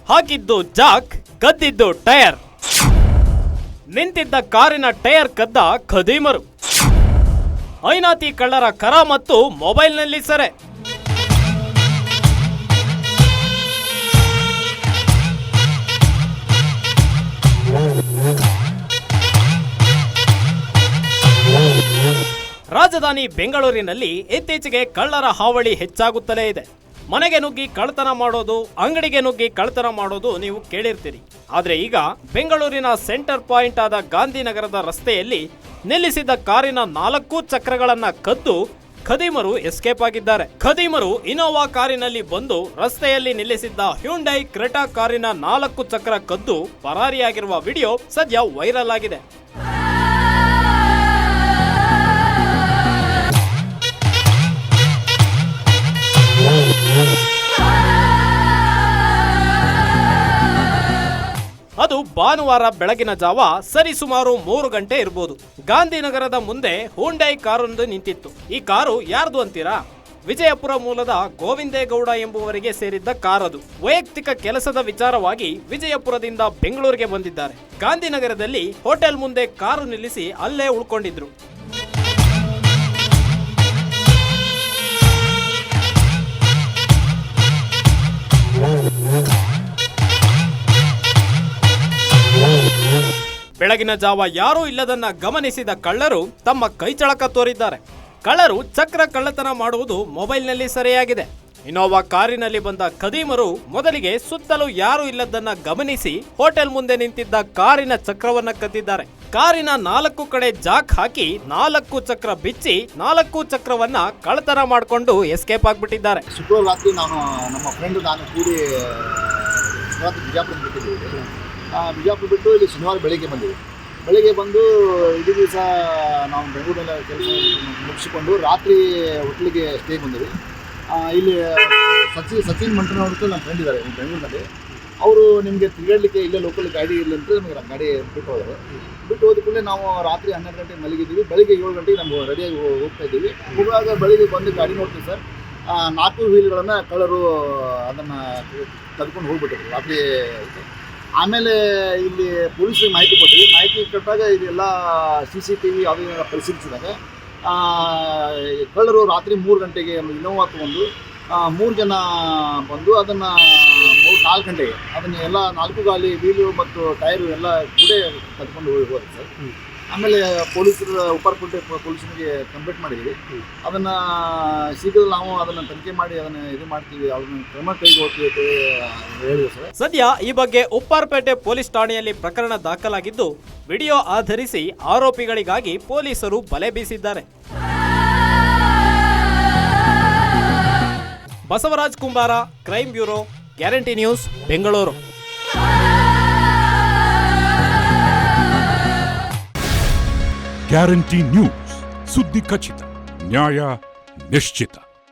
ಹಾಕಿದ್ದು Jack, ಕದ್ದಿದ್ದು tyre. ನಿಂತಿದ್ದ ಕಾರಿನ ಟೈರ್ ಕದ್ದ ಖದೀಮರು. ಐನಾತಿ ಕಳ್ಳರ ಕರ ಮತ್ತು ಮೊಬೈಲ್ನಲ್ಲಿ ಸೆರೆ. ರಾಜಧಾನಿ ಬೆಂಗಳೂರಿನಲ್ಲಿ ಇತ್ತೀಚೆಗೆ ಕಳ್ಳರ ಹಾವಳಿ ಹೆಚ್ಚಾಗುತ್ತಲೇ ಇದೆ. ಮನೆಗೆ ನುಗ್ಗಿ ಕಳ್ಳತನ ಮಾಡೋದು, ಅಂಗಡಿಗೆ ನುಗ್ಗಿ ಕಳ್ಳತನ ಮಾಡೋದು ನೀವು ಕೇಳಿರ್ತೀರಿ. ಆದರೆ ಈಗ ಬೆಂಗಳೂರಿನ ಸೆಂಟರ್ ಪಾಯಿಂಟ್ ಆದ ಗಾಂಧಿನಗರದ ರಸ್ತೆಯಲ್ಲಿ ನಿಲ್ಲಿಸಿದ್ದ ಕಾರಿನ 4 ಚಕ್ರಗಳನ್ನ ಕದ್ದು ಖದೀಮರು ಎಸ್ಕೇಪ್ ಆಗಿದ್ದಾರೆ. ಖದೀಮರು ಇನೋವಾ ಕಾರಿನಲ್ಲಿ ಬಂದು ರಸ್ತೆಯಲ್ಲಿ ನಿಲ್ಲಿಸಿದ್ದ ಹ್ಯುಂಡೈ ಕ್ರೆಟಾ ಕಾರಿನ 4 ಚಕ್ರ ಕದ್ದು ಪರಾರಿಯಾಗಿರುವ ವಿಡಿಯೋ ಸದ್ಯ ವೈರಲ್ ಆಗಿದೆ. ಅದು ಭಾನುವಾರ ಬೆಳಗಿನ ಜಾವ ಸರಿಸುಮಾರು 3 ಗಂಟೆ ಇರಬಹುದು. ಗಾಂಧಿನಗರದ ಮುಂದೆ ಹ್ಯುಂಡೈ ಕಾರೊಂದು ನಿಂತಿತ್ತು. ಈ ಕಾರು ಯಾರ್ದು ಅಂತೀರಾ? ವಿಜಯಪುರ ಮೂಲದ ಗೋವಿಂದೇಗೌಡ ಎಂಬುವರಿಗೆ ಸೇರಿದ್ದ ಕಾರದು. ವೈಯಕ್ತಿಕ ಕೆಲಸದ ವಿಚಾರವಾಗಿ ವಿಜಯಪುರದಿಂದ ಬೆಂಗಳೂರಿಗೆ ಬಂದಿದ್ದಾರೆ. ಗಾಂಧಿನಗರದಲ್ಲಿ ಹೋಟೆಲ್ ಮುಂದೆ ಕಾರು ನಿಲ್ಲಿಸಿ ಅಲ್ಲೇ ಉಳ್ಕೊಂಡಿದ್ರು. ಬೆಳಗಿನ ಜಾವ ಯಾರೂ ಇಲ್ಲದನ್ನ ಗಮನಿಸಿದ ಕಳ್ಳರು ತಮ್ಮ ಕೈಚಳಕ ತೋರಿದ್ದಾರೆ. ಕಳ್ಳರು ಚಕ್ರ ಕಳ್ಳತನ ಮಾಡುವುದು ಮೊಬೈಲ್ನಲ್ಲಿ ಸೆರೆಯಾಗಿದೆ. ಇನೋವಾ ಕಾರಿನಲ್ಲಿ ಬಂದ ಖದೀಮರು ಮೊದಲಿಗೆ ಸುತ್ತಲೂ ಯಾರೂ ಇಲ್ಲದನ್ನ ಗಮನಿಸಿ ಹೋಟೆಲ್ ಮುಂದೆ ನಿಂತಿದ್ದ ಕಾರಿನ ಚಕ್ರವನ್ನ ಕದ್ದಿದ್ದಾರೆ. ಕಾರಿನ 4 ಕಡೆ ಜಾಕ್ ಹಾಕಿ 4 ಚಕ್ರ ಬಿಚ್ಚಿ 4 ಚಕ್ರವನ್ನ ಕಳ್ಳತನ ಮಾಡಿಕೊಂಡು ಎಸ್ಕೇಪ್ ಆಗ್ಬಿಟ್ಟಿದ್ದಾರೆ. ಶುಕ್ರವಾರ ರಾತ್ರಿ ನಮ್ಮ ಫ್ರೆಂಡ್ ನಾನು ಕೂಡಿ ಬಿಜಾಪುರ ಬಿಟ್ಟಿದ್ದೀವಿ. ಬಿಜಾಪುರ ಬಿಟ್ಟು ಇಲ್ಲಿ ಶನಿವಾರ ಬೆಳಿಗ್ಗೆ ಬಂದಿವಿ. ಬೆಳಿಗ್ಗೆ ಬಂದು ಇಡೀ ದಿವಸ ನಾವು ಬೆಂಗಳೂರಲ್ಲಿ ಕೆಲಸ ಮುಗಿಸಿಕೊಂಡು ರಾತ್ರಿ ಹೋಟ್ಲಿಗೆ ಸ್ಟೇ ಬಂದಿವಿ. ಇಲ್ಲಿ ಸಚಿನ್ ಮಂಟನವ್ರದ್ದು ನಮ್ಮ ಫ್ರೆಂಡ್ ಇದ್ದಾರೆ ಬೆಂಗಳೂರಿನಲ್ಲಿ. ಅವರು ನಿಮಗೆ ತಿರುಗಾಡಲಿಕ್ಕೆ ಇಲ್ಲೇ ಲೋಕಲ್ ಗಾಡಿ ಇಲ್ಲ ಅಂತ ನಮಗೆ ಗಾಡಿ ಬಿಟ್ಟು ಹೋದರು. ಬಿಟ್ಟು ಹೋದ ಕೂಡಲೇ ನಾವು ರಾತ್ರಿ 12 ಗಂಟೆಗೆ ಮಲಗಿದ್ದೀವಿ. ಬೆಳಿಗ್ಗೆ 7 ಗಂಟೆಗೆ ನಾವು ರೆಡಿಯಾಗಿ ಹೋಗ್ತಾ ಇದ್ದೀವಿ. ಹೋಗುವಾಗ ಬೆಳಿಗ್ಗೆ ಬಂದು ಗಾಡಿ ನೋಡ್ತೀವಿ ಸರ್, 4 ವೀಲ್ಗಳನ್ನು ಕಳ್ಳರು ಅದನ್ನು ತೆಗೆದುಕೊಂಡು ಹೋಗ್ಬಿಟ್ಟಿದ್ರು ರಾತ್ರಿ. ಆಮೇಲೆ ಇಲ್ಲಿ ಪೊಲೀಸರಿಗೆ ಮಾಹಿತಿ ಕೊಟ್ಟಿವಿ. ಮಾಹಿತಿ ಕೊಟ್ಟಾಗ ಇದೆಲ್ಲ CCTV ಅವೆಲ್ಲ ಪರಿಶೀಲಿಸಿದಾಗ ಕಳ್ಳರು ರಾತ್ರಿ 3 ಗಂಟೆಗೆ ಇನೋವಾ ತಗೊಂಡು 3 ಜನ ಬಂದು ಅದನ್ನು 4 ಗಂಟೆಗೆ ಅದನ್ನು ಎಲ್ಲ 4 ಗಾಲಿ ವೀಲು ಮತ್ತು ಟೈರು ಎಲ್ಲ ಕೂಡ ಕದ್ಕೊಂಡು ಹೋದ್ರು ಸರ್. ಆಮೇಲೆ ಪೊಲೀಸರು ಉಪ್ಪಾರಪೇಟೆ ಪೊಲೀಸರಿಗೆ ಕಂಪ್ಲೇಂಟ್ ಮಾಡಿದ್ವಿ. ಅದನ್ನು ಶೀಘ್ರ ನಾವು ಅದನ್ನು ತನಿಖೆ ಮಾಡಿ ಅದನ್ನು ಇದು ಮಾಡ್ತೀವಿ, ಅದನ್ನು ಕ್ರಮ ಕೈಗೊಳ್ತೀವಿ ಹೇಳಿದೆ ಸರ್. ಸದ್ಯ ಈ ಬಗ್ಗೆ ಉಪ್ಪಾರಪೇಟೆ ಪೊಲೀಸ್ ಠಾಣೆಯಲ್ಲಿ ಪ್ರಕರಣ ದಾಖಲಾಗಿದ್ದು ವಿಡಿಯೋ ಆಧರಿಸಿ ಆರೋಪಿಗಳಿಗಾಗಿ ಪೊಲೀಸರು ಬಲೆ ಬೀಸಿದ್ದಾರೆ. ಬಸವರಾಜ್ ಕುಂಬಾರ, crime bureau, guarantee news, Bengaluru. Guarantee news, ಸುದ್ದಿ ಖಚಿತ, ನ್ಯಾಯ ನಿಶ್ಚಿತ.